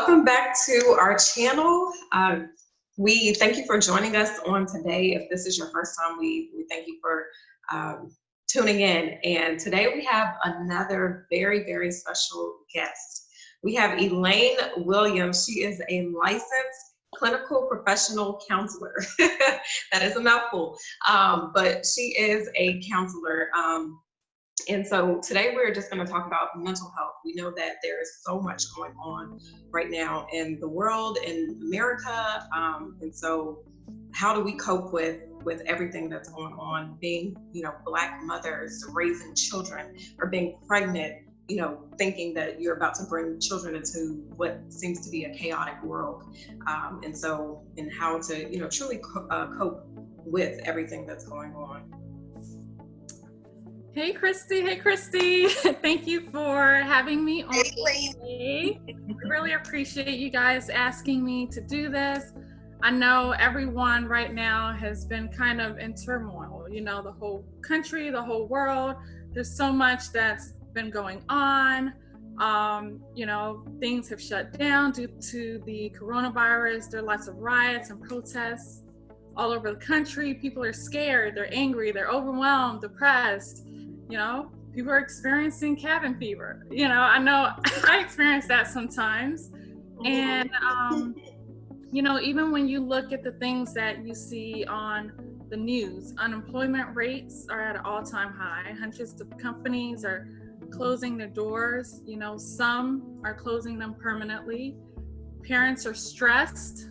Welcome back to our channel. We thank you for joining us on today. If this is your first time, we thank you for tuning in. And today we have another very, very special guest. We have Elaine Williams. She is a licensed clinical professional counselor. That is a mouthful, but she is a counselor. And so today we're just going to talk about mental health. We know that there is so much going on right now in the world, in America. And so how do we cope with everything that's going on, being, Black mothers, raising children, or being pregnant, thinking that you're about to bring children into what seems to be a chaotic world. And how to, truly cope with everything that's going on. Hey, Christy. Hey, Christy. Thank you for having me on today. I really appreciate you guys asking me to do this. I know everyone right now has been kind of in turmoil, the whole country, the whole world. There's so much that's been going on. Things have shut down due to the coronavirus. There are lots of riots and protests all over the country. People are scared, they're angry, they're overwhelmed, depressed. People are experiencing cabin fever. I know I experience that sometimes. And, even when you look at the things that you see on the news, unemployment rates are at an all-time high. Hundreds of companies are closing their doors. Some are closing them permanently. Parents are stressed,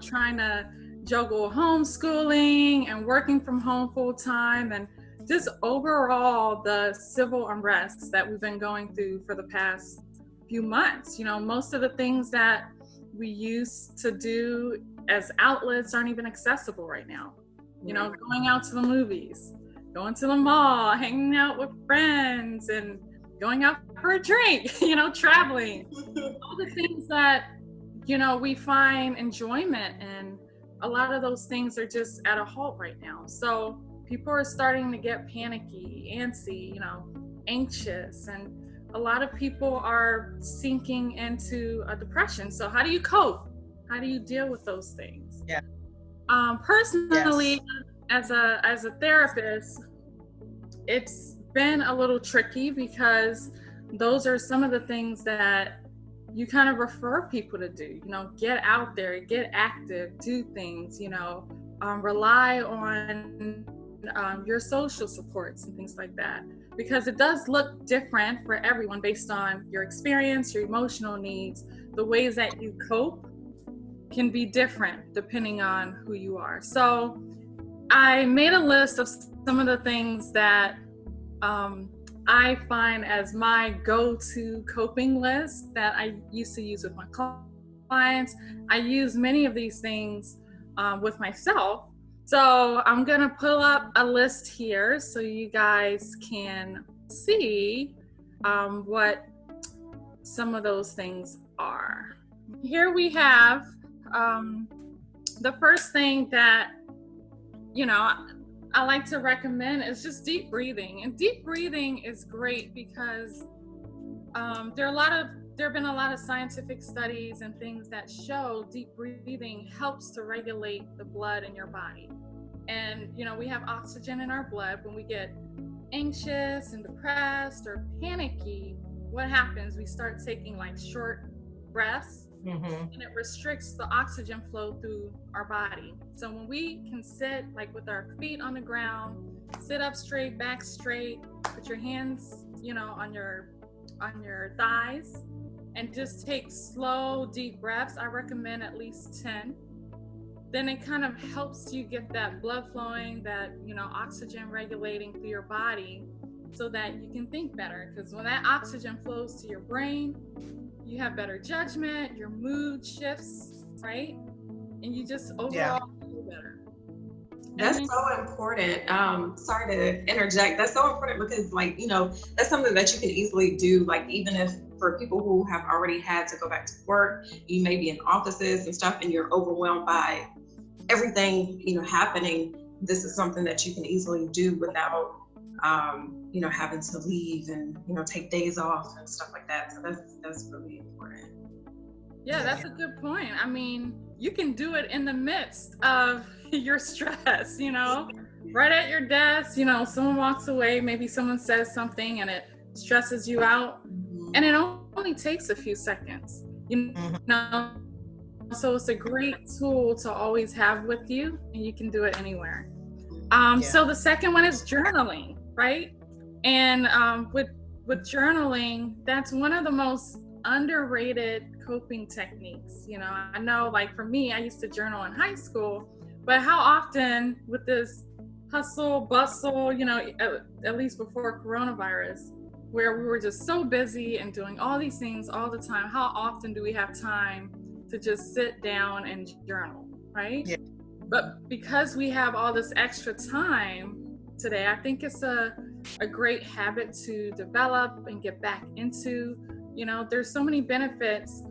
trying to juggle homeschooling and working from home full time, and just overall the civil unrest that we've been going through for the past few months. Most of the things that we used to do as outlets aren't even accessible right now. Going out to the movies, going to the mall, hanging out with friends, and going out for a drink, traveling, all the things that, we find enjoyment in. A lot of those things are just at a halt right now. So people are starting to get panicky, antsy, anxious, and a lot of people are sinking into a depression. So how do you cope? How do you deal with those things? Yeah. Personally, yes. as a therapist, it's been a little tricky because those are some of the things that you kind of refer people to do. Get out there, get active, do things. Rely on your social supports and things like that, because it does look different for everyone based on your experience, your emotional needs. The ways that you cope can be different depending on who you are. So I made a list of some of the things that I find as my go-to coping list that I used to use with my clients. I use many of these things with myself. So I'm gonna pull up a list here so you guys can see what some of those things are. Here we have the first thing that, I like to recommend is just deep breathing. And deep breathing is great because there have been a lot of scientific studies and things that show deep breathing helps to regulate the blood in your body. And, we have oxygen in our blood. When we get anxious and depressed or panicky, what happens? We start taking short breaths, and it restricts the oxygen flow through our body. So when we can sit with our feet on the ground, sit up straight, back straight, put your hands, on your thighs, and just take slow, deep breaths. I recommend at least 10. Then it kind of helps you get that blood flowing, that, oxygen regulating through your body so that you can think better. Because when that oxygen flows to your brain, you have better judgment, your mood shifts, right? And you just overall feel better. That's so important. Sorry to interject. That's so important because that's something that you can easily do. Even if for people who have already had to go back to work, you may be in offices and stuff and you're overwhelmed by everything, happening. This is something that you can easily do without, having to leave and, take days off and stuff like that. So that's really important. Yeah, that's a good point. I mean, you can do it in the midst of your stress, right at your desk, someone walks away, maybe someone says something and it stresses you out. And it only takes a few seconds, So it's a great tool to always have with you, and you can do it anywhere. So the second one is journaling, right? And with journaling, that's one of the most underrated coping techniques. I know, like for me, I used to journal in high school, but how often with this hustle, bustle, at least before coronavirus, where we were just so busy and doing all these things all the time, how often do we have time to just sit down and journal, right? Yeah. But because we have all this extra time today, I think it's a great habit to develop and get back into. There's so many benefits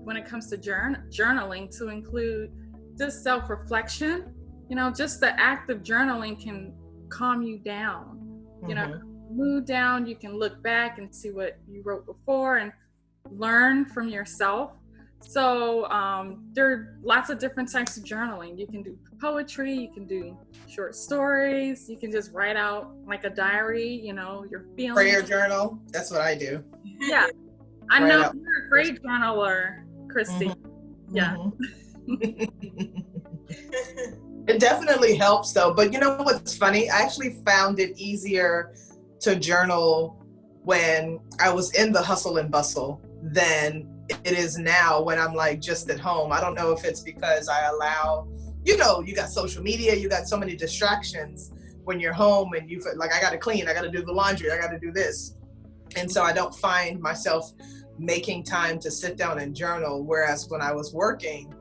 when it comes to journaling, to include just self-reflection. Just the act of journaling can calm you down. Mood down, you can look back and see what you wrote before and learn from yourself. So there are lots of different types of journaling. You can do poetry, you can do short stories, you can just write out like a diary, your feelings. Prayer journal, that's what I do. Yeah, I know you're a great journaler, Christy. Yeah. It definitely helps though, but you know what's funny? I actually found it easier to journal when I was in the hustle and bustle than it is now when I'm like just at home. I don't know if it's because I allow, you got social media, you got so many distractions when you're home, and you feel like, I got to clean, I got to do the laundry, I got to do this. And so I don't find myself making time to sit down and journal. Whereas when I was working,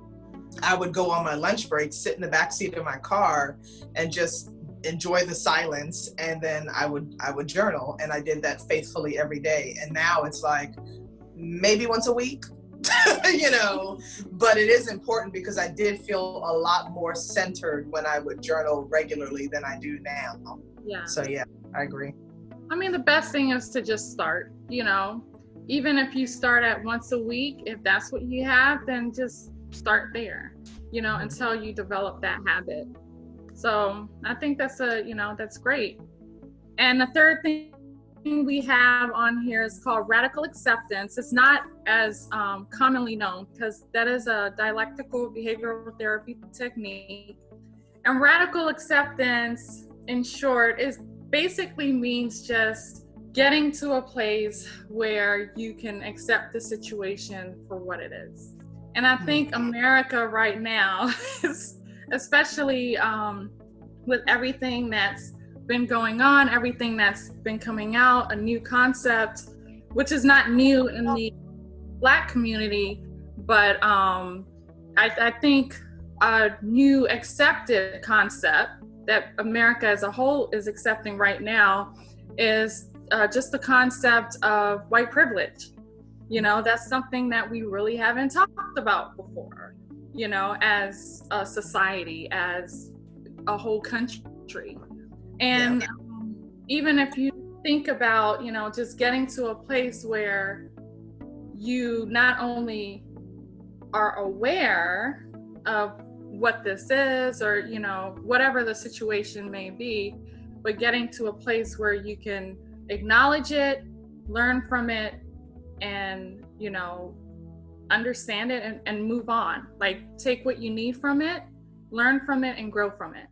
I would go on my lunch break, sit in the backseat of my car and just enjoy the silence. And then I would journal, and I did that faithfully every day. And now it's like maybe once a week, but it is important because I did feel a lot more centered when I would journal regularly than I do now. Yeah. So yeah, I agree. I mean, the best thing is to just start, even if you start at once a week, if that's what you have, then just start there, until you develop that habit. So I think that's that's great. And the third thing we have on here is called radical acceptance. It's not as commonly known because that is a dialectical behavioral therapy technique. And radical acceptance, in short, is basically means just getting to a place where you can accept the situation for what it is. And I think America right now, especially with everything that's been going on, everything that's been coming out, a new concept, which is not new in the Black community, but I think a new accepted concept that America as a whole is accepting right now is just the concept of white privilege. That's something that we really haven't talked about before, as a society, as a whole country. And even if you think about, just getting to a place where you not only are aware of what this is, or, whatever the situation may be, but getting to a place where you can acknowledge it, learn from it, and, understand it and move on. Like, take what you need from it, learn from it, and grow from it.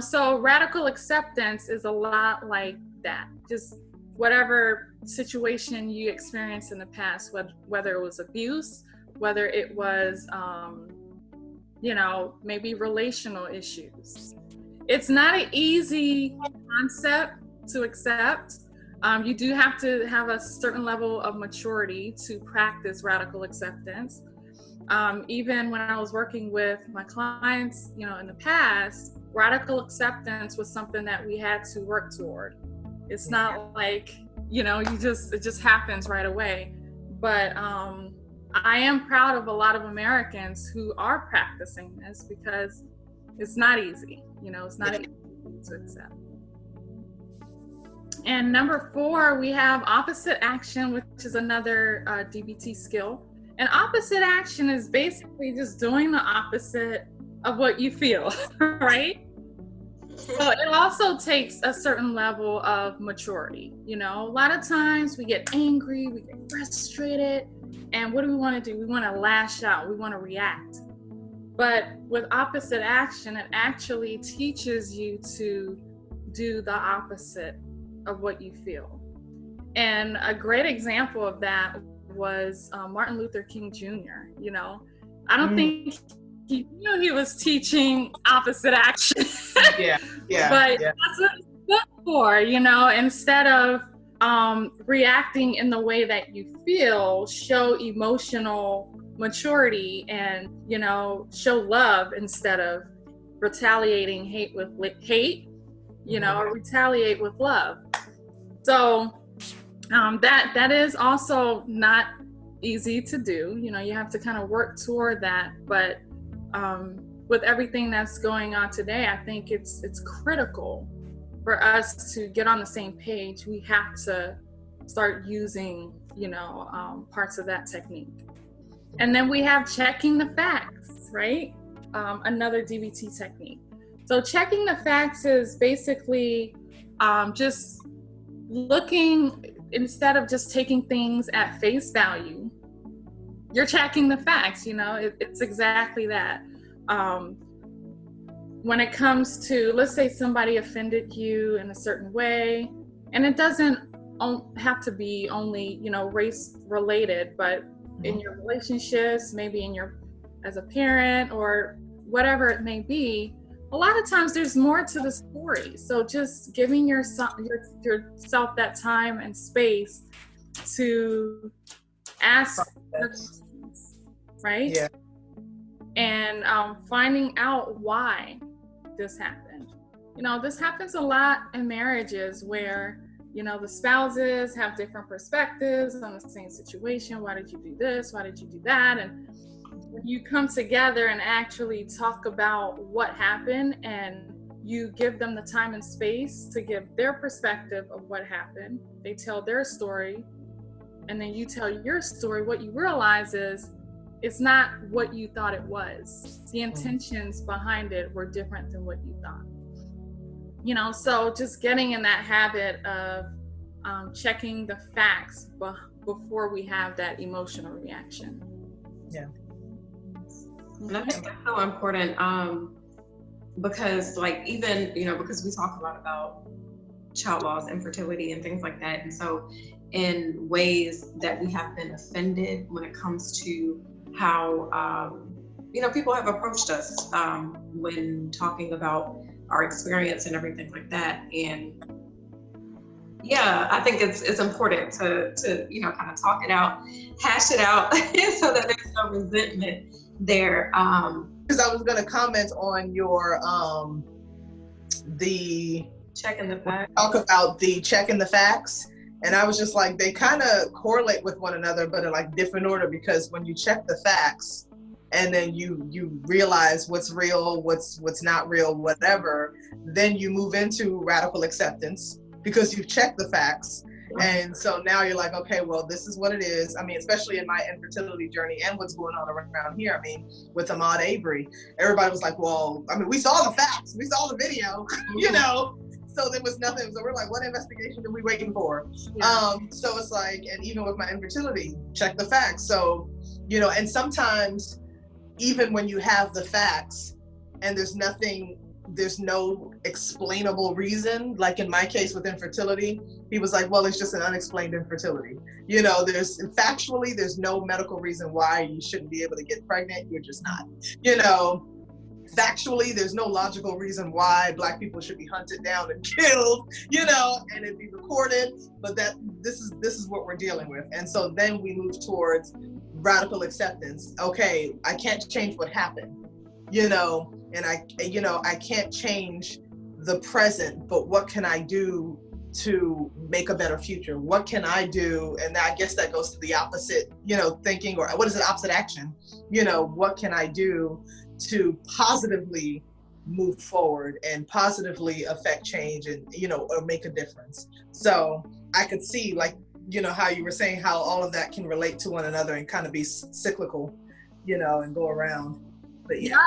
So radical acceptance is a lot like that. Just whatever situation you experienced in the past, whether it was abuse, whether it was, maybe relational issues. It's not an easy concept to accept. You do have to have a certain level of maturity to practice radical acceptance. Even when I was working with my clients, in the past, radical acceptance was something that we had to work toward. It's not like, it just happens right away. But I am proud of a lot of Americans who are practicing this, because it's not easy, it's not easy to accept. And number 4, we have opposite action, which is another DBT skill. And opposite action is basically just doing the opposite of what you feel, right? So it also takes a certain level of maturity. You know, a lot of times we get angry, we get frustrated, and what do we want to do? We want to lash out, we want to react. But with opposite action, it actually teaches you to do the opposite of what you feel. And a great example of that was Martin Luther King Jr. You know, I don't think he knew he was teaching opposite action. But that's what it's good for, you know, instead of reacting in the way that you feel, show emotional maturity and, you know, show love instead of retaliating hate with hate, you know, or retaliate with love. So that is also not easy to do. You know, you have to kind of work toward that. But with everything that's going on today, I think it's critical for us to get on the same page. We have to start using, you know, parts of that technique. And then we have checking the facts, right? Another DBT technique. So checking the facts is basically just looking, instead of just taking things at face value, you're checking the facts, you know, it's exactly that. When it comes to, let's say somebody offended you in a certain way, and it doesn't have to be only, you know, race related, but in your relationships, maybe in your, as a parent or whatever it may be, a lot of times there's more to the story. So just giving yourself that time and space to ask questions, right? Yeah. And finding out why this happened. You know, this happens a lot in marriages where, you know, the spouses have different perspectives on the same situation. Why did you do this? Why did you do that? And when you come together and actually talk about what happened and you give them the time and space to give their perspective of what happened, they tell their story, and then you tell your story, what you realize is it's not what you thought it was. The intentions behind it were different than what you thought. You know, so just getting in that habit of checking the facts before we have that emotional reaction. Yeah. And I think that's so important because, like, even, you know, because we talk a lot about child loss, infertility, and things like that. And so in ways that we have been offended when it comes to how, you know, people have approached us when talking about our experience and everything like that. And yeah, I think it's important to you know, kind of talk it out, hash it out, so that there's no resentment there. Because I was going to comment on your the checking the facts. Talk about the checking the facts, and I was just like, they kind of correlate with one another, but in like different order. Because when you check the facts, and then you realize what's real, what's not real, whatever, then you move into radical acceptance because you've checked the facts. And so now you're like, okay, well, this is what it is. I mean, especially in my infertility journey and what's going on around here. I mean, with Ahmaud Arbery, everybody was like, well, I mean, we saw the facts, we saw the video, you know, so there was nothing. So we're like, what investigation are we waiting for? Yeah. So it's like, and even with my infertility, check the facts. So, you know, and sometimes even when you have the facts and there's no explainable reason, like in my case with infertility, he was like, well, it's just an unexplained infertility. You know, there's no medical reason why you shouldn't be able to get pregnant. You're just not. You know, factually, there's no logical reason why Black people should be hunted down and killed, you know, and it'd be recorded, but this is what we're dealing with. And so then we move towards radical acceptance. Okay, I can't change what happened, you know, and I can't change the present, but what can I do to make a better future? What can I do? And I guess that goes to the opposite, you know, thinking, or what is it, opposite action? You know, what can I do to positively move forward and positively affect change and, you know, or make a difference? So I could see, like, you know, how you were saying how all of that can relate to one another and kind of be cyclical, you know, and go around. But yeah.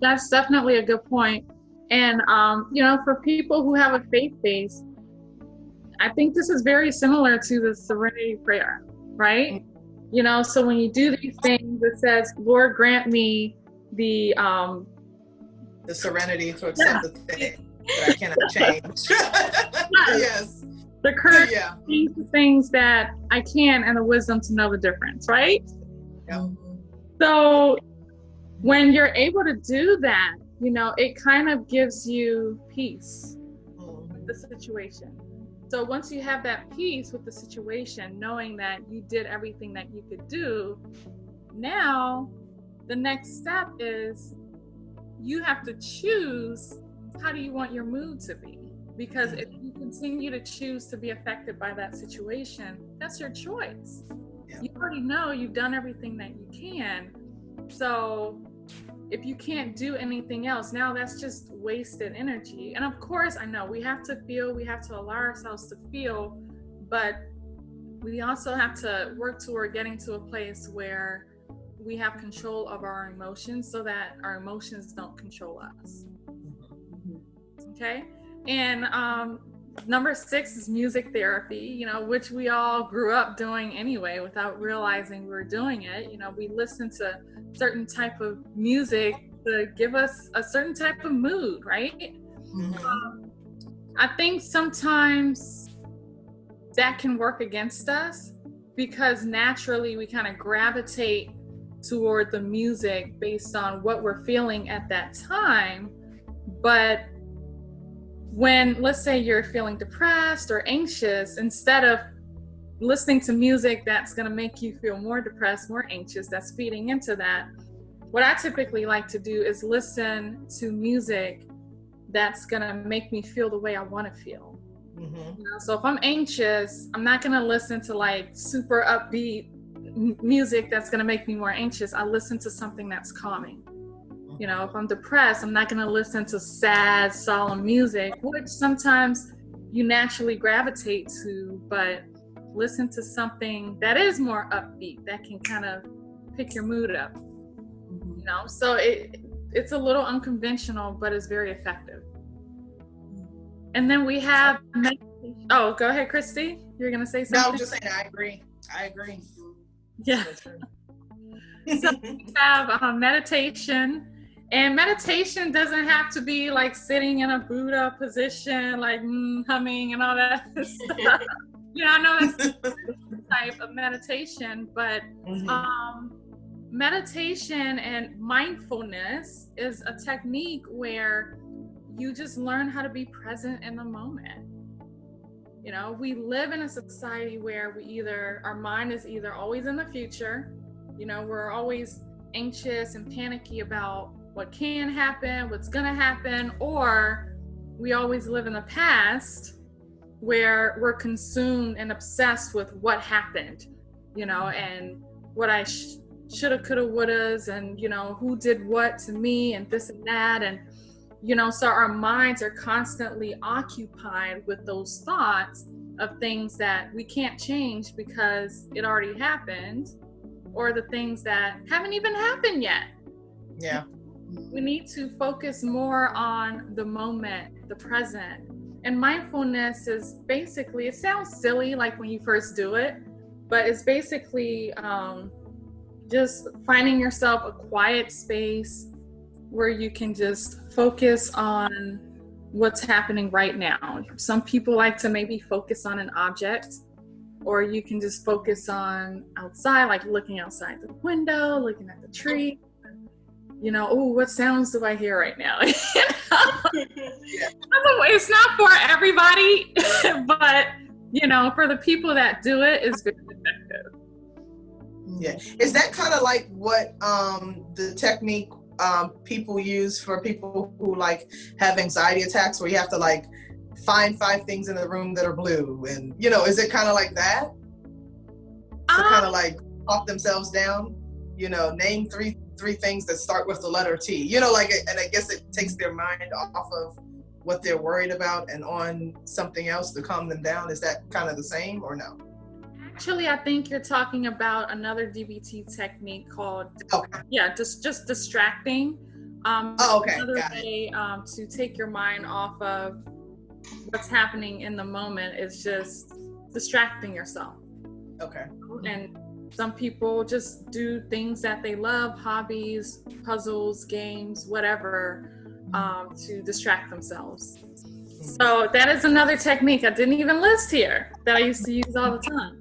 That's definitely a good point. And, you know, for people who have a faith base, I think this is very similar to the serenity prayer, right? You know, so when you do these things, it says, Lord, grant me the serenity to accept the thing that I cannot change. Yes. The courage to change the things that I can, and the wisdom to know the difference, right? Yeah. So when you're able to do that, you know, it kind of gives you peace with the situation. So once you have that peace with the situation, knowing that you did everything that you could do, now the next step is you have to choose, how do you want your mood to be? Because if you continue to choose to be affected by that situation, that's your choice. Yeah. You already know you've done everything that you can. So if you can't do anything else, now that's just wasted energy. And of course, I know we have to feel, we have to allow ourselves to feel, but we also have to work toward getting to a place where we have control of our emotions so that our emotions don't control us. Okay? And number 6 is music therapy, you know, which we all grew up doing anyway without realizing we were doing it. You know, we listen to certain type of music to give us a certain type of mood, right? I think sometimes that can work against us because naturally we kind of gravitate toward the music based on what we're feeling at that time. But when, let's say you're feeling depressed or anxious, instead of listening to music that's going to make you feel more depressed, more anxious, that's feeding into that, what I typically like to do is listen to music that's going to make me feel the way I want to feel. You know, so if I'm anxious, I'm not going to listen to like super upbeat music that's going to make me more anxious. I listen to something that's calming. You know, if I'm depressed, I'm not going to listen to sad, solemn music, which sometimes you naturally gravitate to, but listen to something that is more upbeat, that can kind of pick your mood up. You know, so it's a little unconventional, but it's very effective. And then we have meditation. Oh, go ahead, Christy. You're going to say something? No, I'm just saying I agree. Yeah. So we have meditation. And meditation doesn't have to be like sitting in a Buddha position, like humming and all that stuff. You know, I know that's a type of meditation, but meditation and mindfulness is a technique where you just learn how to be present in the moment. You know, we live in a society where our mind is either always in the future, you know, we're always anxious and panicky about what can happen, what's gonna happen, or we always live in the past where we're consumed and obsessed with what happened, you know, and what I shoulda, coulda, wouldas, and, you know, who did what to me and this and that. And, you know, so our minds are constantly occupied with those thoughts of things that we can't change because it already happened, or the things that haven't even happened yet. Yeah. We need to focus more on the moment, the present. And mindfulness is basically, it sounds silly like when you first do it, but it's basically just finding yourself a quiet space where you can just focus on what's happening right now. Some people like to maybe focus on an object, or you can just focus on outside, like looking outside the window, looking at the tree. You know, oh, what sounds do I hear right now? You know? It's not for everybody, but, you know, for the people that do it, it's very effective. Yeah. Is that kind of like what the technique people use for people who like have anxiety attacks, where you have to like find 5 things in the room that are blue, and, you know, is it kind of like that? To kind of like talk themselves down, you know, name three things that start with the letter T, you know, like, and I guess it takes their mind off of what they're worried about and on something else to calm them down. Is that kind of the same or no? Actually, I think you're talking about another DBT technique called, just distracting. Okay. Another way to take your mind off of what's happening in the moment is just distracting yourself. Okay. And some people just do things that they love, hobbies, puzzles, games, whatever, to distract themselves. So that is another technique I didn't even list here that I used to use all the time.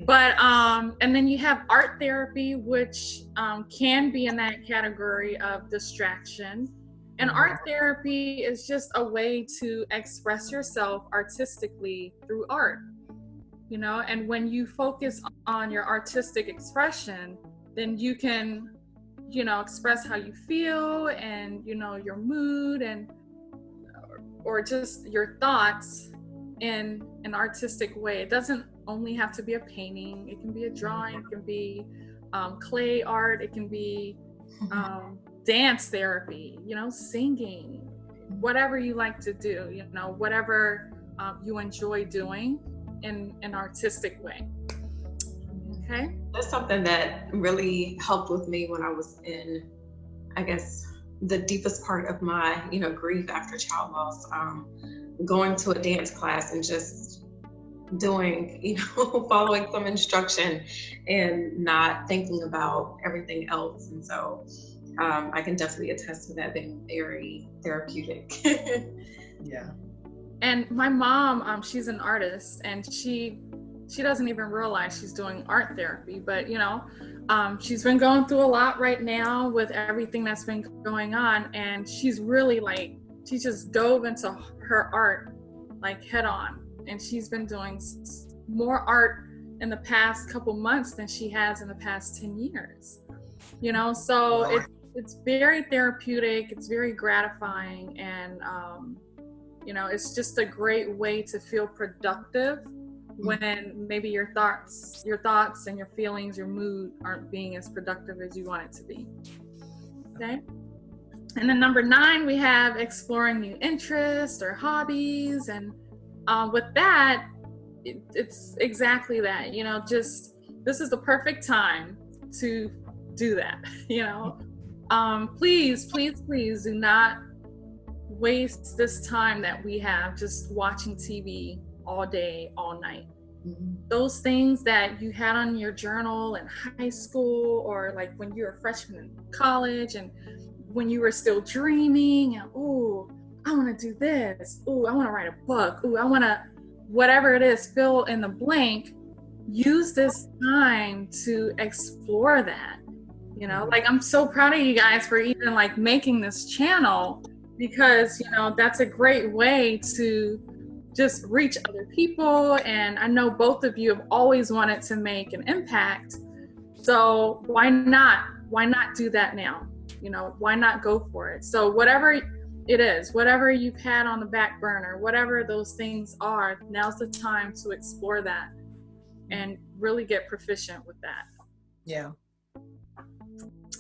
But, and then you have art therapy, which can be in that category of distraction. And art therapy is just a way to express yourself artistically through art, you know, and when you focus on your artistic expression, then you can, you know, express how you feel and, you know, your mood and, or just your thoughts in an artistic way. It doesn't only have to be a painting. It can be a drawing, it can be clay art, it can be dance therapy, you know, singing, whatever you like to do, you know, whatever you enjoy doing in an artistic way. Okay. That's something that really helped with me when I was in, I guess, the deepest part of my, you know, grief after child loss, going to a dance class and just doing, you know, following some instruction and not thinking about everything else. And so I can definitely attest to that being very therapeutic. Yeah. And my mom, she's an artist, and she doesn't even realize she's doing art therapy, but you know, she's been going through a lot right now with everything that's been going on, and she's really like, she just dove into her art like head on, and she's been doing more art in the past couple months than she has in the past 10 years, you know. So it's very therapeutic, it's very gratifying, and you know, it's just a great way to feel productive when maybe your thoughts and your feelings, your mood aren't being as productive as you want it to be. Okay. And then number 9, we have exploring new interests or hobbies. And with that, it's exactly that, you know, just, this is the perfect time to do that, you know. Please do not waste this time that we have just watching TV all day, all night. Those things that you had on your journal in high school, or like when you were a freshman in college, and when you were still dreaming, and ooh, I want to do this, ooh, I want to write a book, ooh, I want to, whatever it is, fill in the blank. Use this time to explore that, you know. Like, I'm so proud of you guys for even like making this channel, because, you know, that's a great way to just reach other people. And I know both of you have always wanted to make an impact. So why not do that now? You know, why not go for it? So whatever it is, whatever you've had on the back burner, whatever those things are, now's the time to explore that and really get proficient with that. Yeah.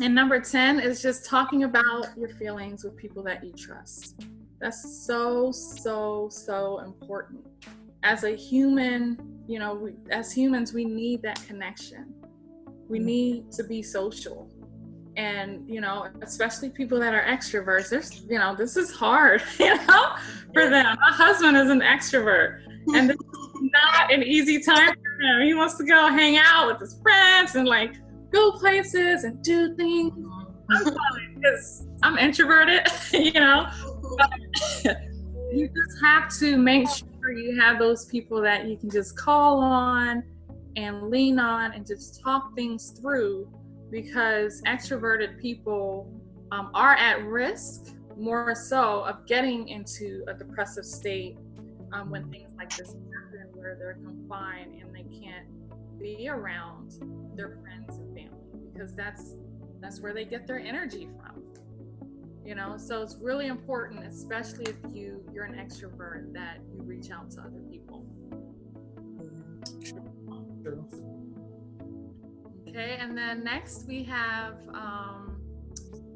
And number 10 is just talking about your feelings with people that you trust. That's so important. As a human, you know, as humans, we need that connection. We need to be social. And, you know, especially people that are extroverts, there's, you know, this is hard, you know, for them. My husband is an extrovert, and this is not an easy time for him. He wants to go hang out with his friends and like go places and do things. I'm fine because I'm introverted, you know. But you just have to make sure you have those people that you can just call on and lean on and just talk things through, because extroverted people are at risk more so of getting into a depressive state when things like this happen, where they're confined and they can't be around their friends and family, because that's where they get their energy from, you know. So it's really important, especially if you're an extrovert, that you reach out to other people. True. Okay, and then next we have,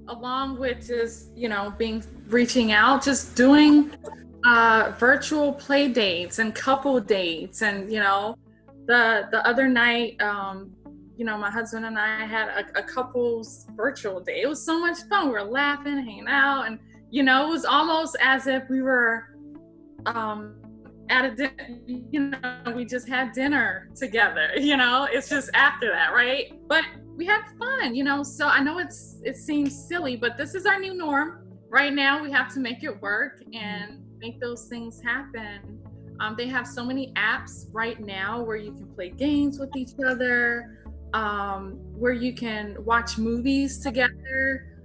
along with just, you know, reaching out, just doing virtual play dates and couple dates, and, you know, The other night, you know, my husband and I had a couple's virtual day. It was so much fun. We were laughing, hanging out, and you know, it was almost as if we were at a dinner, you know, we just had dinner together, you know, it's just after that, right? But we had fun, you know, so I know it seems silly, but this is our new norm. Right now, we have to make it work and make those things happen. They have so many apps right now where you can play games with each other, where you can watch movies together.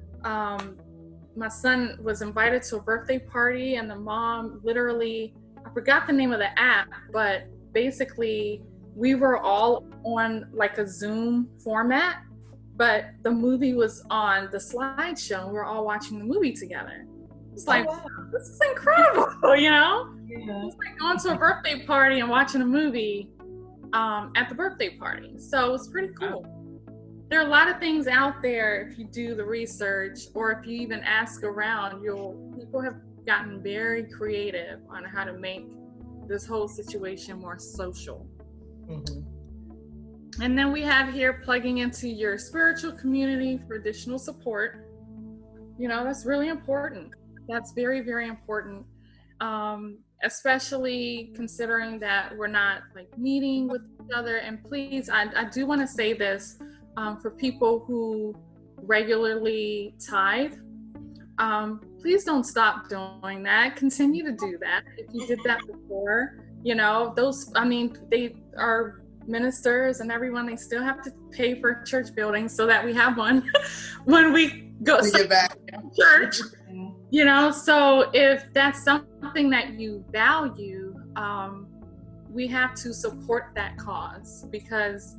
My son was invited to a birthday party, and the mom literally, I forgot the name of the app, but basically we were all on like a Zoom format, but the movie was on the slideshow and we were all watching the movie together. It's like, wow, this is incredible, you know? Yeah. It's like going to a birthday party and watching a movie at the birthday party. So it's pretty cool. There are a lot of things out there if you do the research, or if you even ask around, people have gotten very creative on how to make this whole situation more social. Mm-hmm. And then we have here plugging into your spiritual community for additional support. You know, that's really important. That's very, very important. Especially considering that we're not like meeting with each other. And please, I do want to say this for people who regularly tithe. Please don't stop doing that. Continue to do that. If you did that before, you know, they are ministers and everyone, they still have to pay for church buildings so that we have one when we get back to church. You know, so if that's something that you value, we have to support that cause, because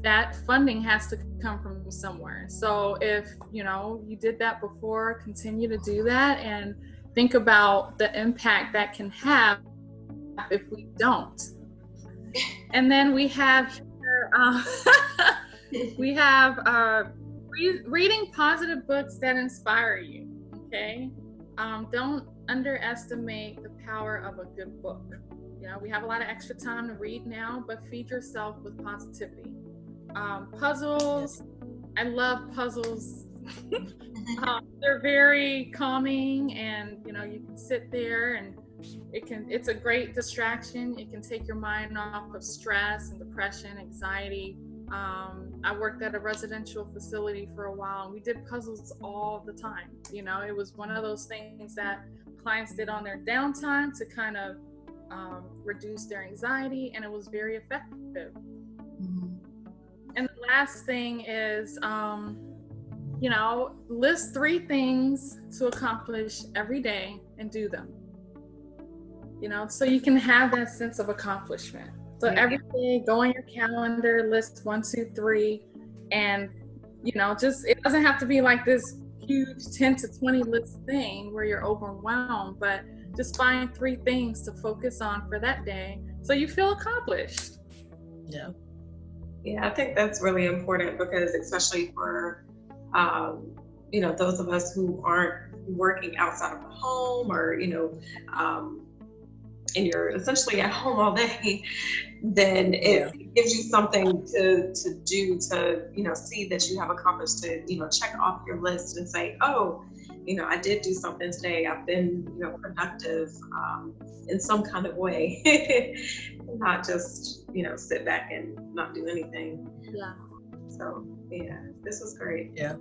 that funding has to come from somewhere. So if, you know, you did that before, continue to do that and think about the impact that can have if we don't. And then we have reading positive books that inspire you. Okay. Don't underestimate the power of a good book. You know, we have a lot of extra time to read now, but feed yourself with positivity. Puzzles, I love puzzles. They're very calming, and you know, you can sit there and it's a great distraction. It can take your mind off of stress and depression, anxiety. I worked at a residential facility for a while, and we did puzzles all the time. You know, it was one of those things that clients did on their downtime to kind of reduce their anxiety, and it was very effective. Mm-hmm. And the last thing is, you know, list 3 things to accomplish every day and do them. You know, so you can have that sense of accomplishment. So every day, go on your calendar, list 1, 2, 3, and, you know, just, it doesn't have to be like this huge 10 to 20 list thing where you're overwhelmed, but just find 3 things to focus on for that day so you feel accomplished. Yeah. Yeah, I think that's really important, because especially for, you know, those of us who aren't working outside of the home, or, you know, and you're essentially at home all day, then it gives you something to do to, you know, see that you have accomplished, to, you know, check off your list and say, oh, you know, I did do something today. I've been, you know, productive in some kind of way, not just, you know, sit back and not do anything. Yeah. So, yeah, this was great. Yeah.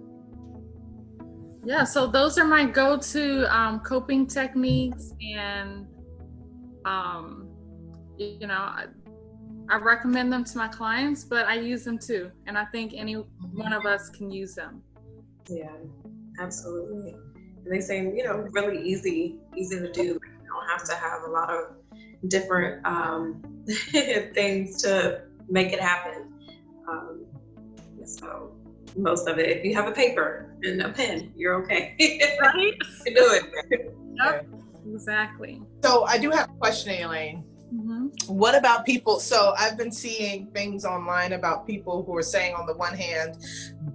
Yeah, so those are my go-to coping techniques, and you know, I recommend them to my clients, but I use them too, and I think any one of us can use them. Yeah, absolutely. And they seem, you know, really easy to do. You don't have to have a lot of different things to make it happen. So most of it, if you have a paper and a pen, you're okay. Right? You do it. Yep. Exactly. So I do have a question, Elaine. Mm-hmm. What about people? So I've been seeing things online about people who are saying, on the one hand,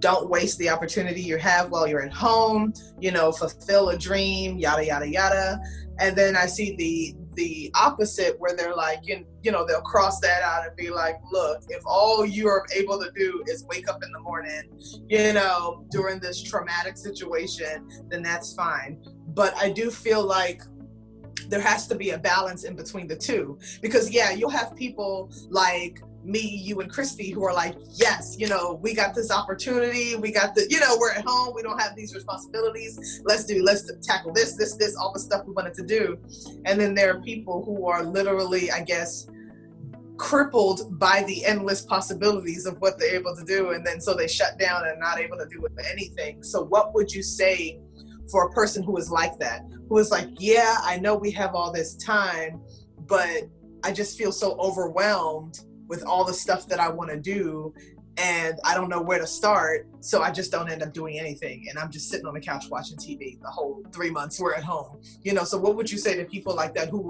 don't waste the opportunity you have while you're at home, you know, fulfill a dream, yada, yada, yada. And then I see the opposite where they're like, you know, they'll cross that out and be like, look, if all you're able to do is wake up in the morning, you know, during this traumatic situation, then that's fine. But I do feel like there has to be a balance in between the two, because yeah, you'll have people like me, you, and Christy who are like, yes, you know, we got this opportunity, we got the, you know, we're at home, we don't have these responsibilities, let's tackle this, all the stuff we wanted to do. And then there are people who are literally, I guess, crippled by the endless possibilities of what they're able to do, and then so they shut down and not able to do anything. So what would you say for a person who is like that, who is like, yeah, I know we have all this time, but I just feel so overwhelmed with all the stuff that I want to do, and I don't know where to start, so I just don't end up doing anything, and I'm just sitting on the couch watching TV the whole 3 months we're at home, you know? So what would you say to people like that who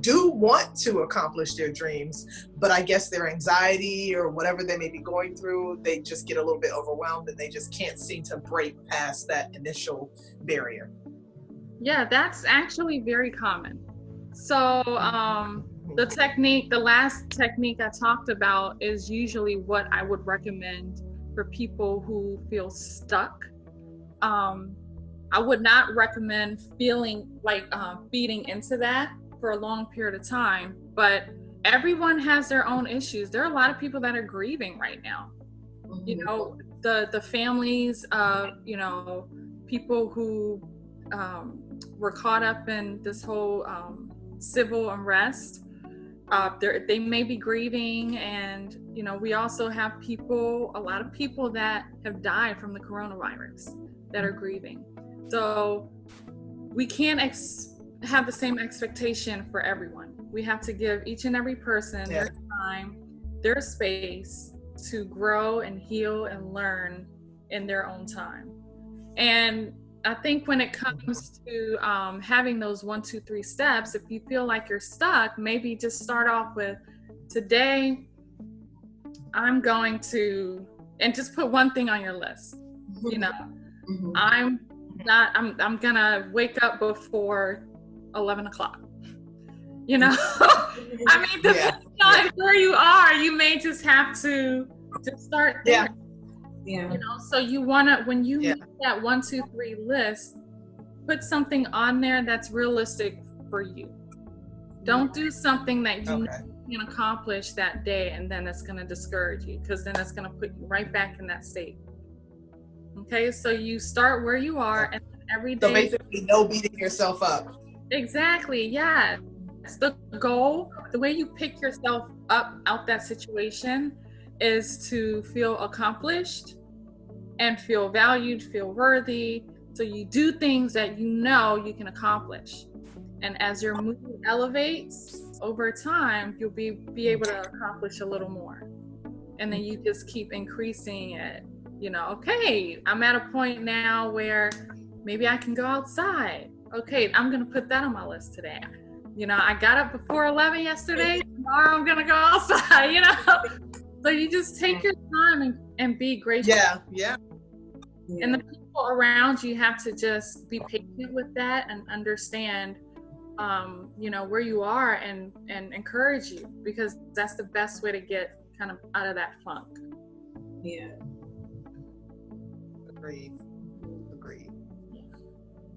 do want to accomplish their dreams, but I guess their anxiety or whatever they may be going through, they just get a little bit overwhelmed and they just can't seem to break past that initial barrier? Yeah, that's actually very common. So the last technique I talked about is usually what I would recommend for people who feel stuck. I would not recommend feeling like feeding into that for a long period of time, but everyone has their own issues. There are a lot of people that are grieving right now. You know, the families of, you know, people who were caught up in this whole civil unrest. They may be grieving, and you know, we also have a lot of people that have died from the coronavirus that are grieving. So we can't have the same expectation for everyone. We have to give each and every person their time, their space to grow and heal and learn in their own time. And I think when it comes to having those 1, 2, 3 steps, if you feel like you're stuck, maybe just start off with, today I'm going to, and just put one thing on your list. You know, I'm gonna wake up before 11 o'clock. You know, I mean, depending on where you are, you may just have to just start there. Yeah. You know, so you wanna, when you make that 1, 2, 3 list, put something on there that's realistic for you. Don't do something that you know you can accomplish that day, and then it's gonna discourage you, because then it's gonna put you right back in that state. Okay, so you start where you are, and every day. So basically, no beating yourself up. Exactly. Yeah. That's the goal. The way you pick yourself up out that situation is to feel accomplished and feel valued, feel worthy. So you do things that you know you can accomplish. And as your mood elevates over time, you'll be able to accomplish a little more. And then you just keep increasing it. You know, okay, I'm at a point now where maybe I can go outside. Okay, I'm going to put that on my list today. You know, I got up before 11 yesterday. Tomorrow I'm going to go outside, you know. So you just take your time and be grateful. Yeah. And the people around you have to just be patient with that and understand, you know, where you are, and encourage you, because that's the best way to get kind of out of that funk. Yeah. Agreed.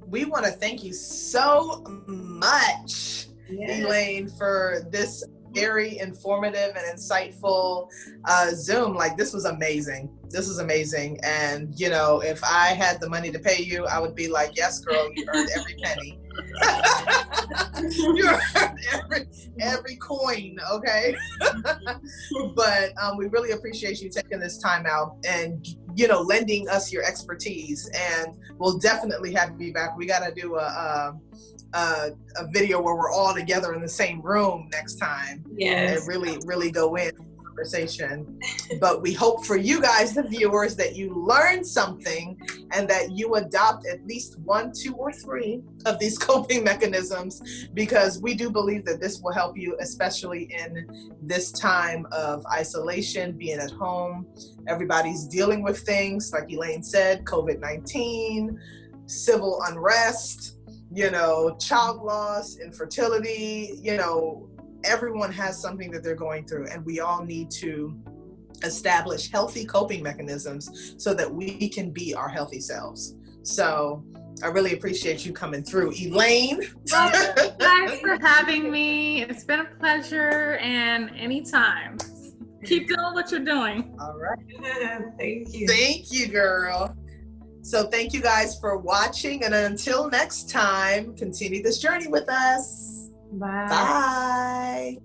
We want to thank you so much, Elaine, for this very informative and insightful Zoom. Like, this was amazing. And, you know, if I had the money to pay you, I would be like, yes, girl, you earned every penny. You earned every coin, okay? But we really appreciate you taking this time out and, you know, lending us your expertise. And we'll definitely have you back. We got to do a video where we're all together in the same room next time. Yes. And really go in conversation. But we hope for you guys, the viewers, that you learn something and that you adopt at least 1, 2, or 3 of these coping mechanisms, because we do believe that this will help you, especially in this time of isolation, being at home. Everybody's dealing with things, like Elaine said, COVID-19, civil unrest, child loss, infertility, everyone has something that they're going through, and we all need to establish healthy coping mechanisms so that we can be our healthy selves. So I really appreciate you coming through, Elaine. Well, thanks for having me. It's been a pleasure, and anytime. Keep doing what you're doing. All right. Thank you. Thank you, girl. So thank you guys for watching, and until next time, continue this journey with us. Bye. Bye.